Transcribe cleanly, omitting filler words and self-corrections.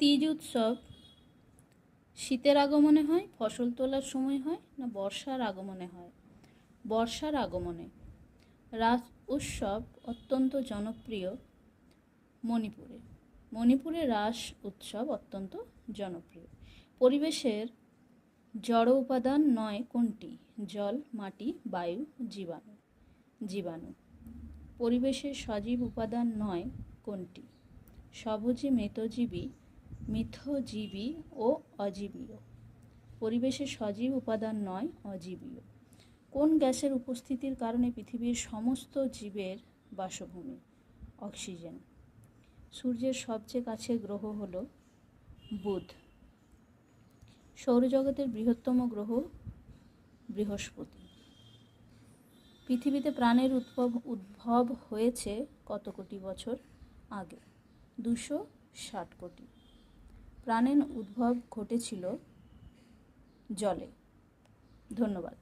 तीज उत्सव शीतेर आगमने হয়, ফসল তোলার সময় হয় না বর্ষার আগমনে হয়? বর্ষার আগমনে। রাস উৎসব অত্যন্ত জনপ্রিয় মণিপুরে। মণিপুরে রাস উৎসব অত্যন্ত জনপ্রিয়। পরিবেশের জড় উপাদান নয় কোনটি? জল, মাটি, বায়ু, জীবাণু। জীবাণু। পরিবেশের সজীব উপাদান নয় কোনটি? স্বভোজী, মেতজীবী, মিথজীবী ও অজীবীয়। পরিবেশের সজীব উপাদান নয়, অজীবীয়। কোন গ্যাসের উপস্থিতির কারণে পৃথিবীর সমস্ত জীবের বাসভূমি? অক্সিজেন। সূর্যের সবচেয়ে কাছের গ্রহ হল বুধ। সৌরজগতের বৃহত্তম গ্রহ বৃহস্পতি। পৃথিবীতে প্রাণের উদ্ভব হয়েছে কত কোটি বছর আগে? 260 কোটি। প্রাণের উদ্ভব ঘটেছিল জলে। ধন্যবাদ।